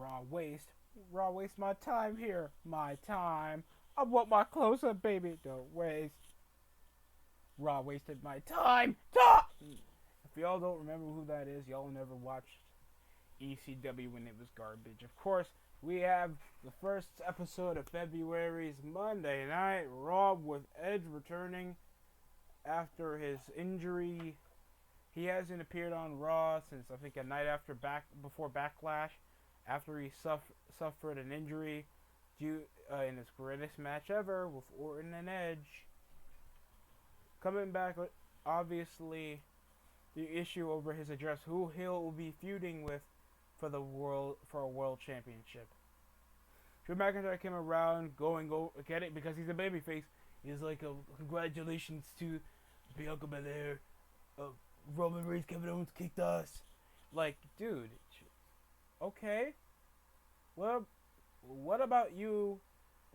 Raw waste. Raw waste my time here. My time. I want my close-up, baby. Don't waste. Raw wasted my time. If y'all don't remember who that is, y'all never watched ECW when it was garbage. Of course, we have the first episode of February's Monday Night Raw with Edge returning after his injury. He hasn't appeared on Raw since I think a night before Backlash, after he suffered an injury in his greatest match ever with Orton and Edge. Coming back, obviously, the issue over his address, who he'll be feuding with for a world championship. Drew McIntyre came around, get it, because he's a babyface. He's like, congratulations to Bianca Belair. Roman Reigns, Kevin Owens kicked us. Like, dude, okay. Well, what about you?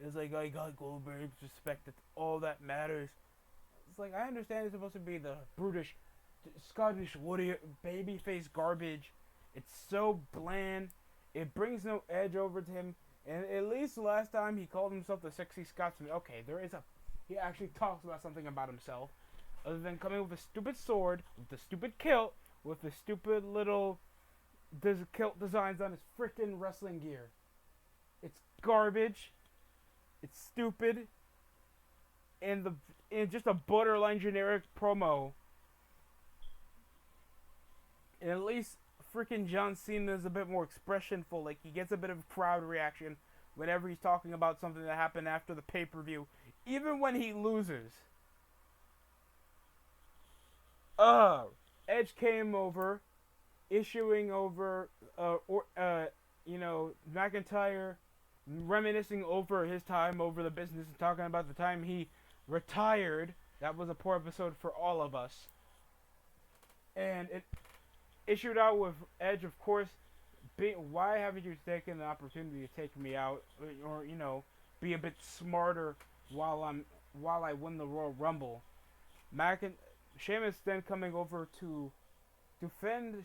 It's like, I got Goldberg's respect. That's all that matters. It's like, I understand it's supposed to be the brutish Scottish warrior babyface garbage. It's so bland. It brings no edge over to him. And at least the last time he called himself the sexy Scotsman. Okay, he actually talks about something about himself. Other than coming with a stupid sword, with the stupid kilt, with the stupid little kilt designs on his freaking wrestling gear. It's garbage. It's stupid. And just a borderline generic promo. And at least freaking John Cena is a bit more expressionful. Like, he gets a bit of a crowd reaction whenever he's talking about something that happened after the pay-per-view. Even when he loses. Edge came over, issuing over, McIntyre reminiscing over his time over the business and talking about the time he retired. That was a poor episode for all of us. And it issued out with Edge, of course, why haven't you taken the opportunity to take me out, or be a bit smarter while I win the Royal Rumble? Sheamus then coming over to defend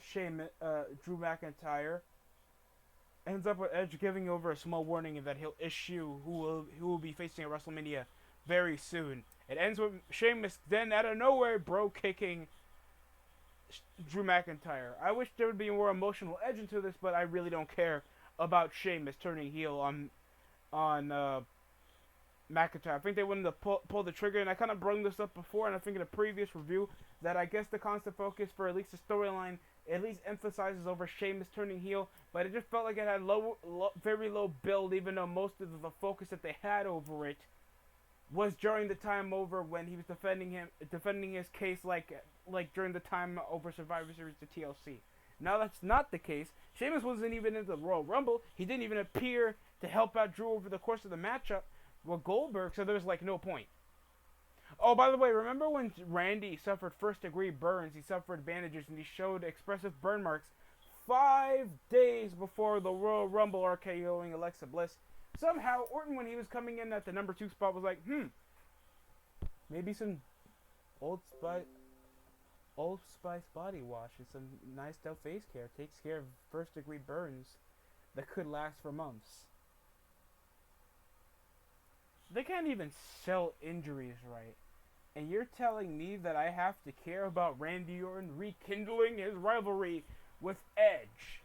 Drew McIntyre. Ends up with Edge giving over a small warning that he'll issue who will be facing at WrestleMania very soon. It ends with Sheamus then out of nowhere kicking Drew McIntyre. I wish there would be more emotional edge into this, but I really don't care about Sheamus turning heel on McIntyre. I think they wanted to pull the trigger, and I kind of brought this up before, and I think in a previous review, that I guess the constant focus for at least the storyline at least emphasizes over Sheamus turning heel, but it just felt like it had very low build, even though most of the focus that they had over it was during the time over when he was defending his case like during the time over Survivor Series to TLC. Now that's not the case. Sheamus wasn't even in the Royal Rumble. He didn't even appear to help out Drew over the course of the matchup with Goldberg, so there's like no point. Oh, by the way, remember when Randy suffered first-degree burns? He suffered bandages and he showed expressive burn marks 5 days before the Royal Rumble RKOing Alexa Bliss. Somehow, Orton, when he was coming in at the number 2 spot, was like, maybe some Old Spice body wash and some nice out face care takes care of first-degree burns that could last for months. They can't even sell injuries right. And you're telling me that I have to care about Randy Orton rekindling his rivalry with Edge?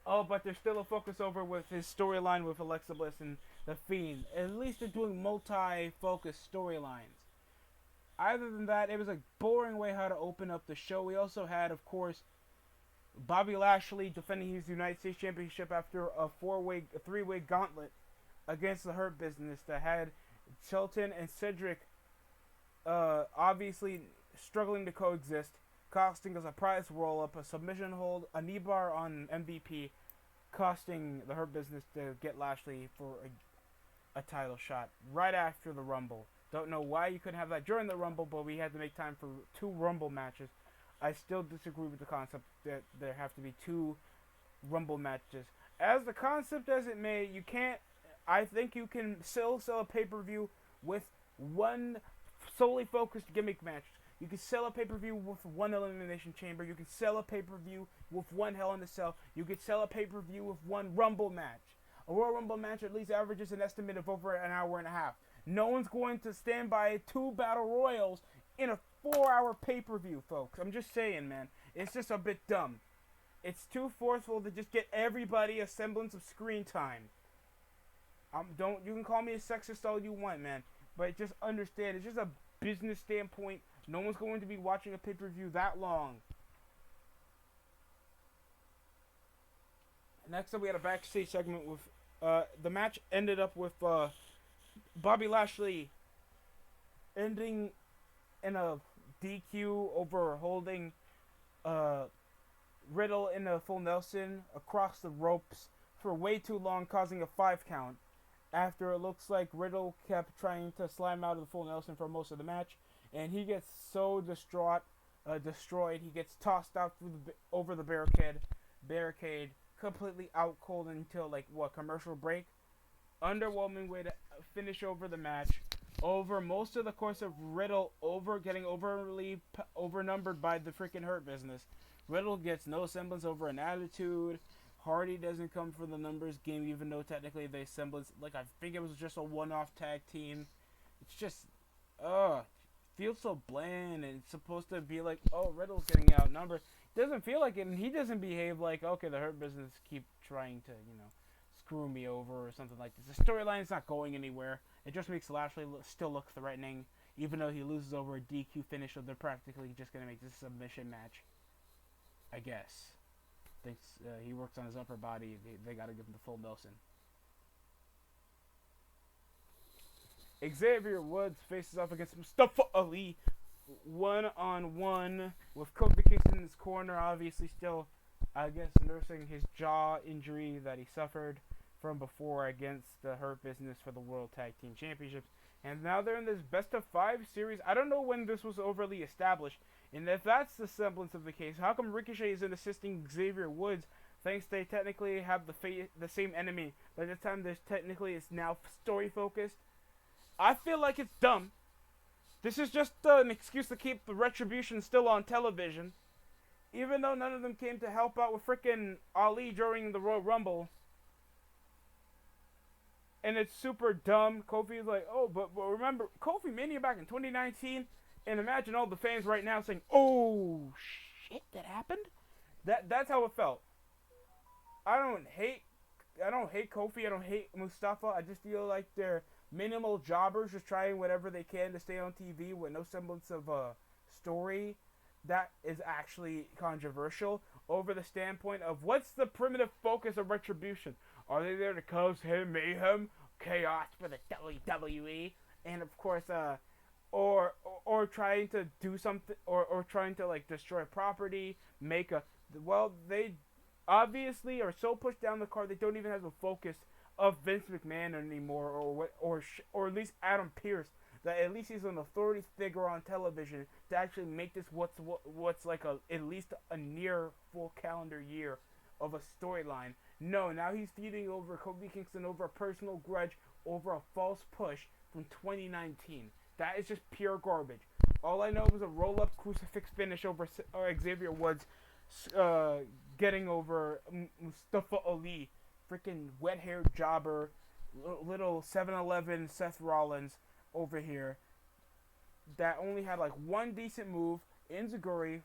Oh, but there's still a focus over with his storyline with Alexa Bliss and The Fiend. At least they're doing multi-focused storylines. Other than that, it was a boring way how to open up the show. We also had, of course, Bobby Lashley defending his United States Championship after a three-way gauntlet against the Hurt Business that had Shelton and Cedric obviously struggling to coexist, costing a surprise roll-up, a submission hold, a knee bar on MVP, costing the Hurt Business to get Lashley for a title shot right after the Rumble. Don't know why you couldn't have that during the Rumble, but we had to make time for 2 Rumble matches. I still disagree with the concept that there have to be 2 Rumble matches. As the concept as it may, I think you can still sell a pay-per-view with 1 solely focused gimmick match. You can sell a pay-per-view with one Elimination Chamber. You can sell a pay-per-view with one Hell in a Cell. You can sell a pay-per-view with one Rumble match. A Royal Rumble match at least averages an estimate of over an hour and a half. No one's going to stand by 2 Battle Royals in a 4-hour pay-per-view, folks. I'm just saying, man. It's just a bit dumb. It's too forceful to just get everybody a semblance of screen time. You can call me a sexist all you want, man. But just understand, it's just a business standpoint. No one's going to be watching a pay-per-view that long. Next up, we had a backstage segment with, the match ended up with, Bobby Lashley ending in a DQ over holding, Riddle in a full Nelson across the ropes for way too long, causing a 5 count. After it looks like Riddle kept trying to slam out of the full Nelson for most of the match, and he gets so destroyed, he gets tossed out over the barricade, completely out cold until commercial break. Underwhelming way to finish over the match. Over most of the course of Riddle getting overly overnumbered by the freaking Hurt Business. Riddle gets no semblance over an attitude. Hardy doesn't come for the numbers game, even though technically they semblance, I think it was just a one-off tag team. It's just, feels so bland, and it's supposed to be like, oh, Riddle's getting outnumbered. Doesn't feel like it, and he doesn't behave like, okay, the Hurt Business keep trying to, screw me over or something like this. The storyline's not going anywhere. It just makes Lashley still look threatening, even though he loses over a DQ finish, so they're practically just going to make this a submission match, I guess. Thinks he works on his upper body. They got to give him the full Nelson. Xavier Woods faces off against Mustafa Ali, 1-on-1 with Kofi Kingston in his corner. Obviously, still, I guess, nursing his jaw injury that he suffered from before against the Hurt Business for the World Tag Team Championships. And now they're in this best-of-5 series. I don't know when this was overly established. And if that's the semblance of the case, how come Ricochet isn't assisting Xavier Woods? Thanks, they technically have the same enemy. By the time it's now story-focused. I feel like it's dumb. This is just an excuse to keep the Retribution still on television. Even though none of them came to help out with frickin' Ali during the Royal Rumble. And it's super dumb. Kofi's like, oh, but remember, Kofi Mania back in 2019? And imagine all the fans right now saying, oh, shit, that happened? That's how it felt. I don't hate Kofi. I don't hate Mustafa. I just feel like they're minimal jobbers just trying whatever they can to stay on TV with no semblance of a story that is actually controversial over the standpoint of what's the primitive focus of Retribution? Are they there to cause mayhem, chaos for the WWE? And of course, or trying to do something, or trying to destroy property, they obviously are so pushed down the card they don't even have the focus of Vince McMahon anymore, or at least Adam Pearce, that at least he's an authority figure on television to actually make this what's at least a near full calendar year of a storyline. No, now he's feuding over Kofi Kingston over a personal grudge, over a false push from 2019. That is just pure garbage. All I know was a roll-up crucifix finish over Xavier Woods, getting over Mustafa Ali, freaking wet-haired jobber, little 7-Eleven Seth Rollins over here, that only had one decent move, Enziguri.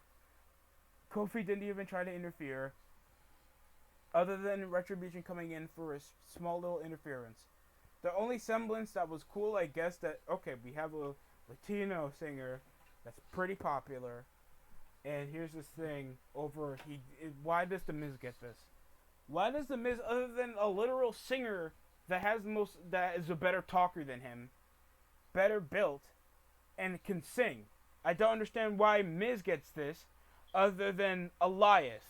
Kofi didn't even try to interfere, other than Retribution coming in for a small little interference. The only semblance that was cool, I guess, that, okay, we have a Latino singer that's pretty popular, and here's this thing over, why does The Miz get this? Why does The Miz, other than a literal singer that is a better talker than him, better built, and can sing? I don't understand why Miz gets this, other than Elias.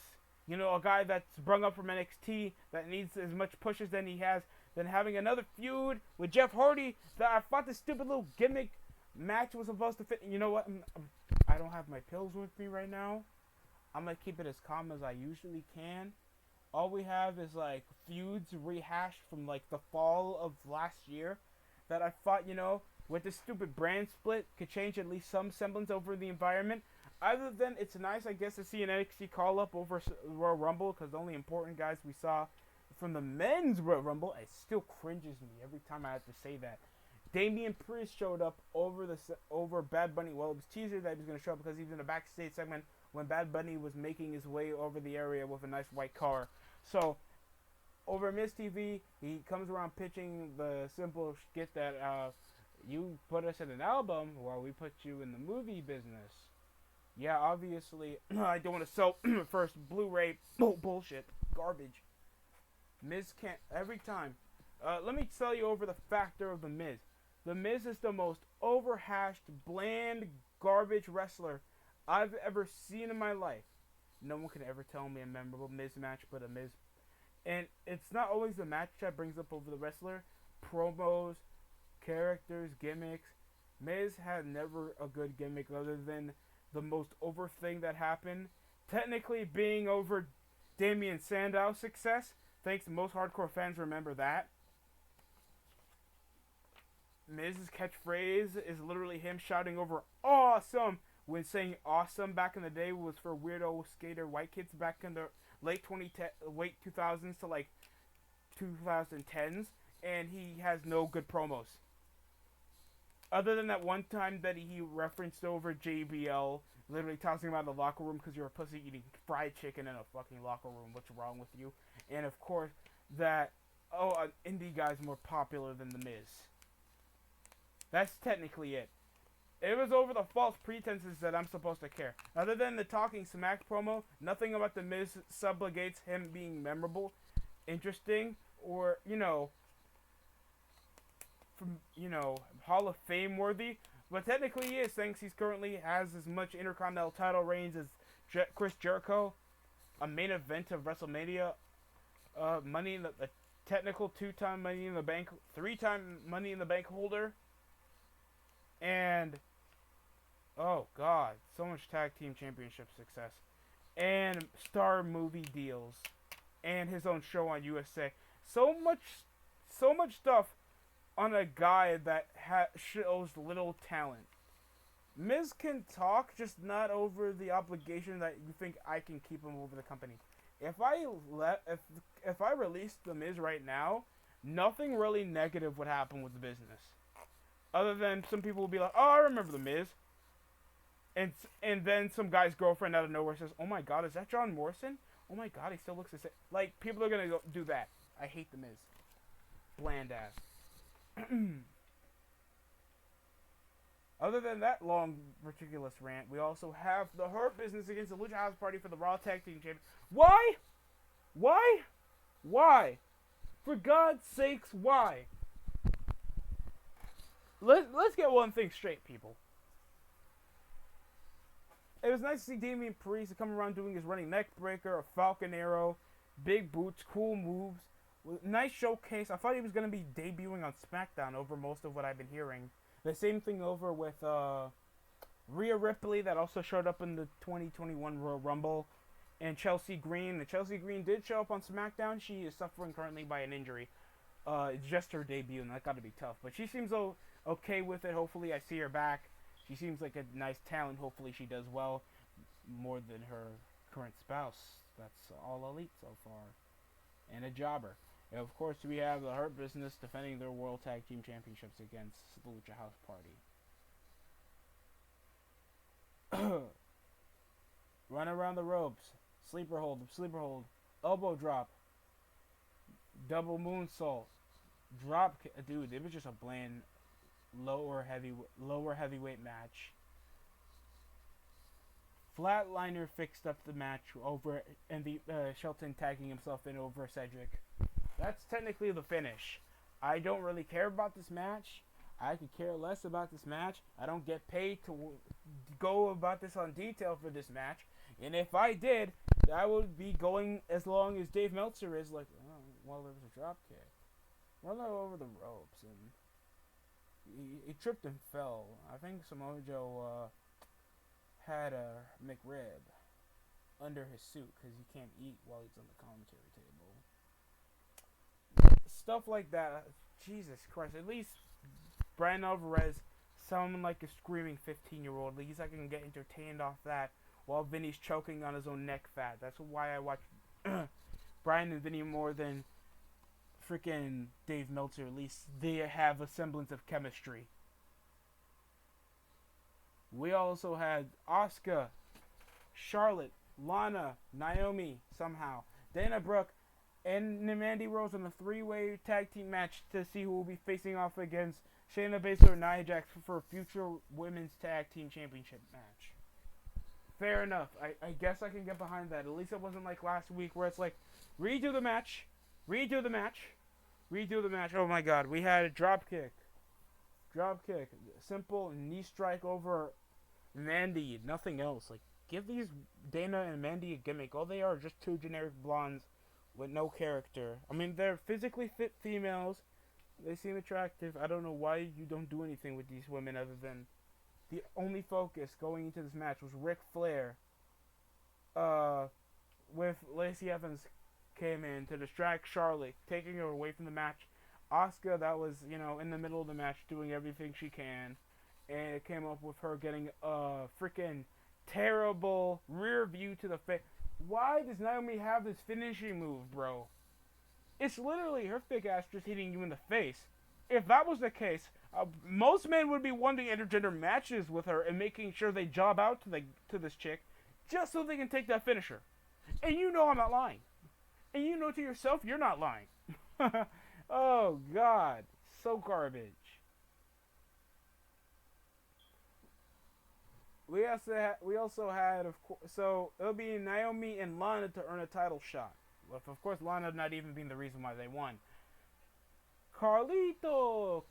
A guy that's brung up from NXT, that needs as much pushes than he has, than having another feud with Jeff Hardy, that I thought this stupid little gimmick match was supposed to fit. You know what? I don't have my pills with me right now. I'm going to keep it as calm as I usually can. All we have is feuds rehashed from the fall of last year that I thought, with this stupid brand split could change at least some semblance over the environment. Other than it's nice, I guess, to see an NXT call up over Royal Rumble because the only important guys we saw from the men's Royal Rumble, it still cringes me every time I have to say that. Damian Priest showed up over Bad Bunny. Well, it was teaser that he was going to show up because he was in a backstage segment when Bad Bunny was making his way over the area with a nice white car. So, over Miz TV, he comes around pitching the simple skit that you put us in an album while we put you in the movie business. Yeah, obviously, I don't want to sell first Blu-ray bullshit, garbage. Miz can't, every time. Let me tell you over the factor of The Miz. The Miz is the most overhashed, bland, garbage wrestler I've ever seen in my life. No one can ever tell me a memorable Miz match but a Miz. And it's not always the match that brings up over the wrestler. Promos, characters, gimmicks. Miz had never a good gimmick other than the most over thing that happened. Technically being over Damien Sandow's success. Thanks, most hardcore fans remember that. Miz's catchphrase is literally him shouting over "awesome" when saying "awesome" back in the day was for weirdo skater white kids back in the late 2000s to like 2010s, and he has no good promos. Other than that one time that he referenced over JBL, literally tossing him out of the locker room because you're a pussy eating fried chicken in a fucking locker room. What's wrong with you? And of course, that an indie guy's more popular than The Miz. That's technically it. It was over the false pretenses that I'm supposed to care. Other than the Talking Smack promo, nothing about The Miz subligates him being memorable, interesting, or, Hall of Fame worthy. But technically he is, thanks he currently has as much Intercontinental title reigns as Chris Jericho, a main event of WrestleMania, Money in the technical 2-time Money in the Bank, 3-time Money in the Bank holder, and oh god, so much tag team championship success, and star movie deals, and his own show on USA. So much stuff on a guy that shows little talent. Miz can talk, just not over the obligation that you think I can keep him over the company. If I released The Miz right now, nothing really negative would happen with the business. Other than some people will be like, "Oh, I remember The Miz," and then some guy's girlfriend out of nowhere says, "Oh my God, is that John Morrison? Oh my God, he still looks the same." Like, people are gonna do that. I hate The Miz. Bland ass. Other than that long, ridiculous rant, we also have the Hurt Business against the Lucha House Party for the Raw Tag Team Championship. Why? Why? Why? For God's sakes, why? Let's get one thing straight, people. It was nice to see Damian Priest come around doing his running neck breaker, a Falcon Arrow, big boots, cool moves. Nice showcase. I thought he was going to be debuting on SmackDown over most of what I've been hearing. The same thing over with Rhea Ripley that also showed up in the 2021 Royal Rumble. And Chelsea Green. And Chelsea Green did show up on SmackDown. She is suffering currently by an injury. It's just her debut, and that got to be tough. But she seems okay with it. Hopefully I see her back. She seems like a nice talent. Hopefully she does well. More than her current spouse. That's all elite so far. And a jobber. And of course, we have the Hurt Business defending their World Tag Team Championships against the Lucha House Party. Run around the ropes. Sleeper hold. Elbow drop. Double moonsault. Drop. Dude, it was just a bland lower heavyweight match. Flatliner fixed up the match over, and the Shelton tagging himself in over Cedric. That's technically the finish. I don't really care about this match. I could care less about this match. I don't get paid to go about this on detail for this match. And if I did, I would be going as long as Dave Meltzer is, like, oh, well, there was a drop kick. Run over the ropes, and he tripped and fell. I think Samoa Joe had a McRib under his suit because he can't eat while he's on the commentary table. Stuff like that. Jesus Christ. At least Brian Alvarez sound like a screaming 15-year-old. At least I can get entertained off that while Vinny's choking on his own neck fat. That's why I watch Brian and Vinny more than freaking Dave Meltzer. At least they have a semblance of chemistry. We also had Asuka, Charlotte, Lana, Naomi somehow, Dana Brooke, and Mandy Rose in a three-way tag team match to see who will be facing off against Shayna Baszler and Nia Jax for a future women's tag team championship match. Fair enough. I guess I can get behind that. At least it wasn't like last week where it's like, redo the match, redo the match, redo the match. Oh my god, we had a drop kick, simple knee strike over Mandy, nothing else. Like, give these Dana and Mandy a gimmick. All they are just two generic blondes with no character. I mean, they're physically fit females. They seem attractive. I don't know why you don't do anything with these women other than the only focus going into this match was Ric Flair with Lacey Evans came in to distract Charlotte, taking her away from the match. Asuka, that was, in the middle of the match doing everything she can. And it came up with her getting a freaking terrible rear view to the face. Why does Naomi have this finishing move, bro? It's literally her thick ass just hitting you in the face. If that was the case, most men would be wanting intergender matches with her and making sure they job out to this chick just so they can take that finisher. And you know I'm not lying. And you know to yourself you're not lying. Oh, God. So garbage. We also had, of course, so it'll be Naomi and Lana to earn a title shot. With, of course, Lana not even being the reason why they won. Carlito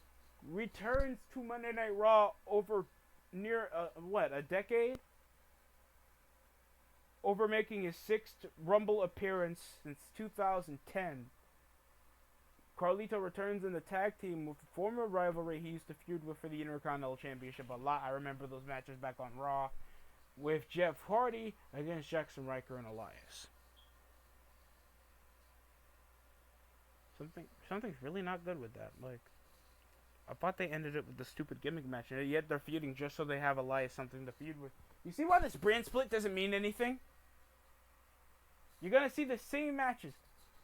returns to Monday Night Raw over near, a decade? Over making his 6th Rumble appearance since 2010. Carlito returns in the tag team with a former rivalry he used to feud with for the Intercontinental Championship a lot. I remember those matches back on Raw with Jeff Hardy against Jackson Ryker and Elias. Something's really not good with that. Like, I thought they ended it with the stupid gimmick match, and yet they're feuding just so they have Elias something to feud with. You see why this brand split doesn't mean anything? You're gonna see the same matches.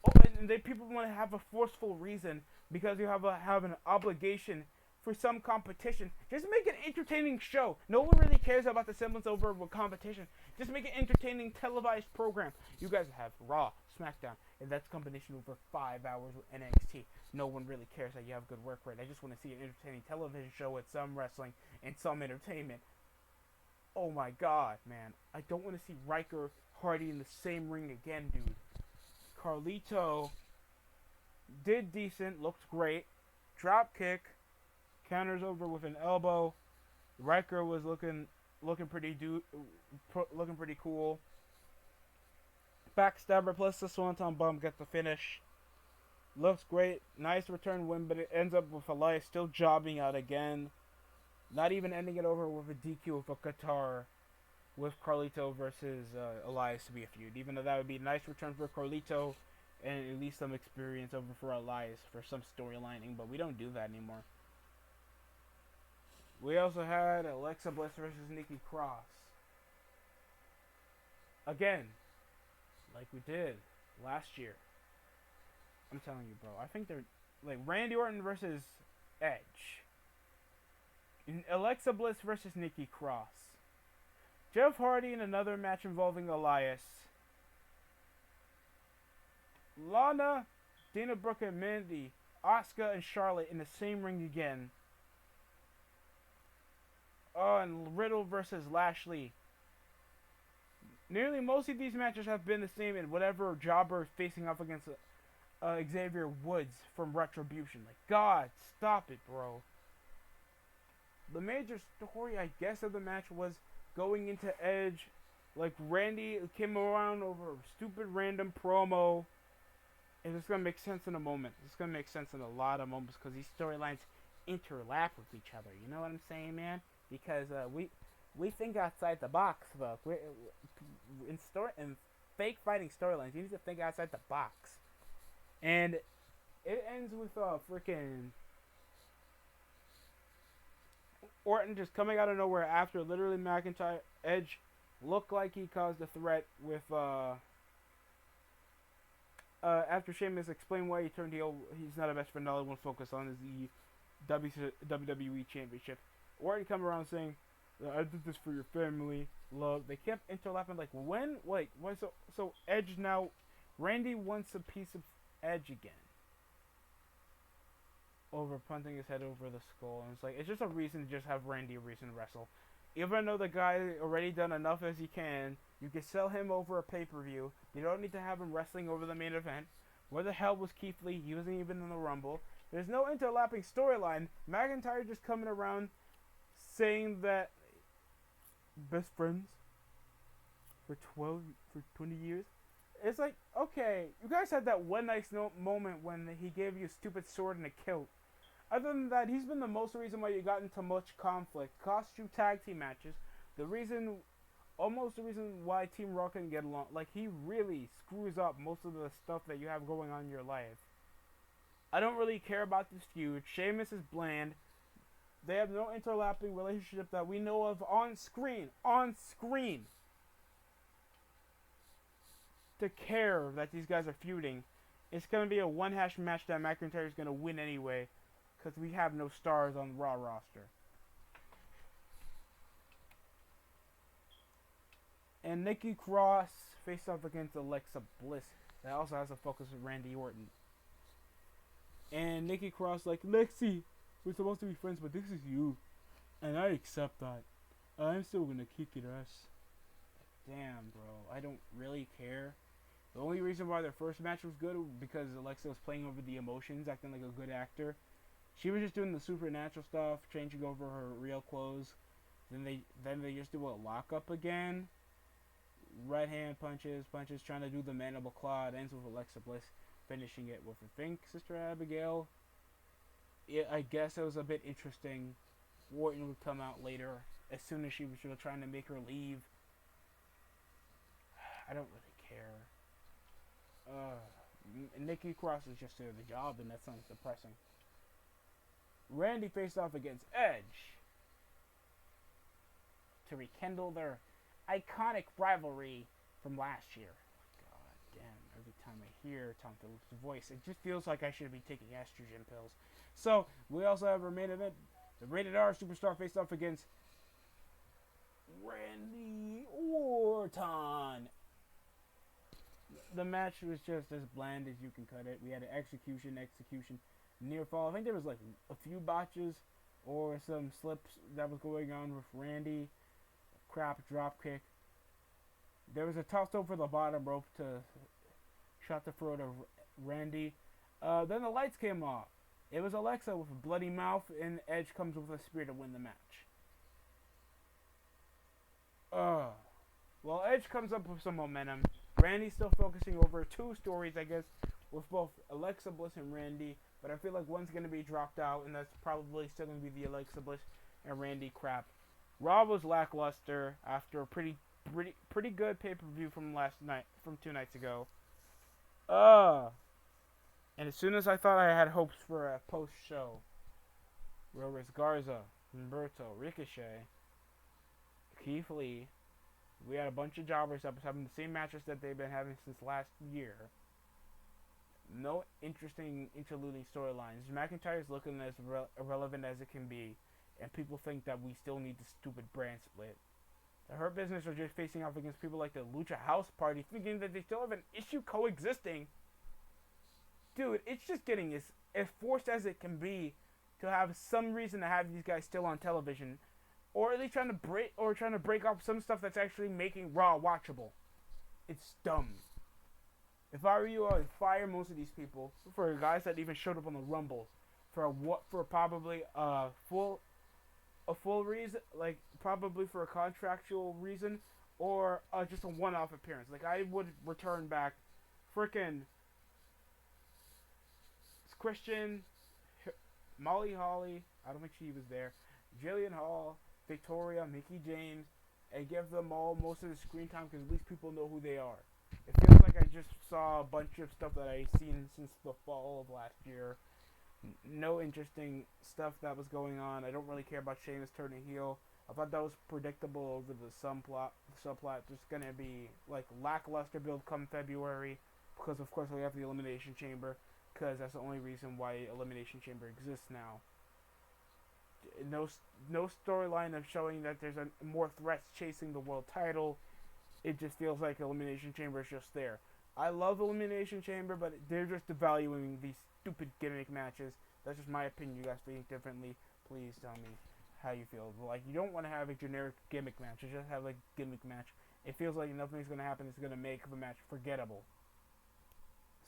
Oh, and people want to have a forceful reason because you have an obligation for some competition. Just make an entertaining show. No one really cares about the semblance over a competition. Just make an entertaining televised program. You guys have Raw, SmackDown, and that's combination over 5 hours with NXT. No one really cares that you have good work rate. I just want to see an entertaining television show with some wrestling and some entertainment. Oh my god, man. I don't want to see Ryker Hardy in the same ring again, dude. Carlito did decent, looked great. Drop kick, counters over with an elbow. Ryker was looking pretty cool. Backstabber plus the Swanton Bomb get the finish. Looks great, nice return win, but it ends up with Elias still jobbing out again. Not even ending it over with a DQ with a guitar. With Carlito versus Elias to be a feud. Even though that would be a nice return for Carlito and at least some experience over for Elias for some storylining, but we don't do that anymore. We also had Alexa Bliss versus Nikki Cross. Again, like we did last year. I'm telling you, bro. I think they're like Randy Orton versus Edge. Alexa Bliss versus Nikki Cross. Jeff Hardy in another match involving Elias. Lana, Dana Brooke and Mandy, Asuka and Charlotte in the same ring again. Oh, and Riddle versus Lashley. Nearly most of these matches have been the same in whatever jobber facing off against Xavier Woods from Retribution. Like, God, stop it, bro. The major story, I guess, of the match was going into Edge, like Randy came around over a stupid random promo, and it's gonna make sense in a moment. It's gonna make sense in a lot of moments because these storylines interlap with each other. You know what I'm saying, man? Because we think outside the box, look. In fake fighting storylines, you need to think outside the box, and it ends with freaking Orton just coming out of nowhere after literally McIntyre Edge looked like he caused a threat with after Sheamus explained why he turned heel. He's not a best friend. All he wants to focus on is the WWE Championship. Orton come around saying, "I did this for your family, love." They kept interlapping like when, like when. So Edge now, Randy wants a piece of Edge again. Over punting his head over the skull, and it's just a reason to just have Randy a reason to wrestle. Even though the guy already done enough as he can, you can sell him over a pay-per-view. You don't need to have him wrestling over the main event. Where the hell was Keith Lee? He wasn't even in the Rumble. There's no interlapping storyline. McIntyre just coming around saying that best friends for 20 years. It's like, okay, you guys had that one nice moment when he gave you a stupid sword and a kilt. Other than that, he's been the most reason why you got into much conflict. Cost you tag team matches. Almost the reason why Team Raw can get along. Like, he really screws up most of the stuff that you have going on in your life. I don't really care about this feud. Sheamus is bland. They have no interlapping relationship that we know of on screen. On screen. To care that these guys are feuding. It's going to be a one-hash match that McIntyre is going to win anyway. Because we have no stars on the Raw roster. And Nikki Cross faced off against Alexa Bliss. That also has a focus with Randy Orton. And Nikki Cross like, Lexi, we're supposed to be friends, but this is you. And I accept that. I'm still going to kick your ass. Damn, bro. I don't really care. The only reason why their first match was good was because Alexa was playing over the emotions, acting like a good actor. She was just doing the supernatural stuff, changing over her real clothes. Then they just do a lockup again. Right hand punches, trying to do the mandible claw. It ends with Alexa Bliss finishing it with, I think, Sister Abigail. I guess it was a bit interesting. Orton would come out later as soon as she was trying to make her leave. I don't really care. Nikki Cross is just doing the job, and that sounds depressing. Randy faced off against Edge to rekindle their iconic rivalry from last year. God damn, every time I hear Tom Phillips' voice, it just feels like I should be taking estrogen pills. So, we also have our main event. The Rated R Superstar faced off against Randy Orton. The match was just as bland as you can cut it. We had an execution, near fall. I think there was like a few botches or some slips that was going on with Randy. Crap drop kick. There was a toss over the bottom rope to shut the throat of Randy. Then the lights came off. It was Alexa with a bloody mouth, and Edge comes with a spear to win the match. Well, Edge comes up with some momentum. Randy's still focusing over two stories, I guess, with both Alexa Bliss and Randy. But I feel like one's going to be dropped out, and that's probably still going to be the Alexa Bliss and Randy crap. Raw was lackluster after a pretty good pay-per-view from 2 nights ago. And as soon as I thought I had hopes for a post-show, where was Garza, Humberto, Ricochet, Keith Lee, we had a bunch of jobbers that was having the same matches that they've been having since last year. No interesting interluding storylines. McIntyre's looking as irrelevant as it can be, and people think that we still need the stupid brand split. The Hurt Business are just facing off against people like the Lucha House Party, thinking that they still have an issue coexisting. Dude, it's just getting as forced as it can be to have some reason to have these guys still on television, or at least trying to break off some stuff that's actually making Raw watchable. It's dumb. If I were you, I would fire most of these people for guys that even showed up on the Rumble for probably a full reason, like probably for a contractual reason, or just a one-off appearance. Like I would return back, frickin' Christian, Molly Holly. I don't think she was there. Jillian Hall, Victoria, Mickey James, and give them all most of the screen time because at least people know who they are. It feels like I just saw a bunch of stuff that I've seen since the fall of last year. No interesting stuff that was going on. I don't really care about Sheamus turning heel. I thought that was predictable over the subplot. Just gonna be like lackluster build come February, because of course we have the Elimination Chamber, because that's the only reason why Elimination Chamber exists now. No, no storyline of showing that there's more threats chasing the world title. It just feels like Elimination Chamber is just there. I love Elimination Chamber, but they're just devaluing these stupid gimmick matches. That's just my opinion. You guys think differently. Please tell me how you feel. Like, you don't want to have a generic gimmick match. You just have a gimmick match. It feels like nothing's going to happen. It's going to make the match forgettable.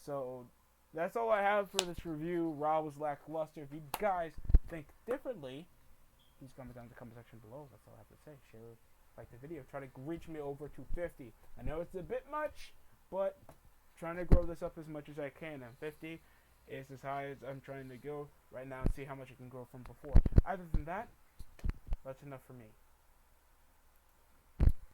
So, that's all I have for this review. Raw was lackluster. If you guys think differently, please comment down in the comment section below. That's all I have to say. Share, like the video. Try to reach me over to 50. I know it's a bit much, but trying to grow this up as much as I can. And 50 is as high as I'm trying to go right now and see how much it can grow from before. Other than that, that's enough for me.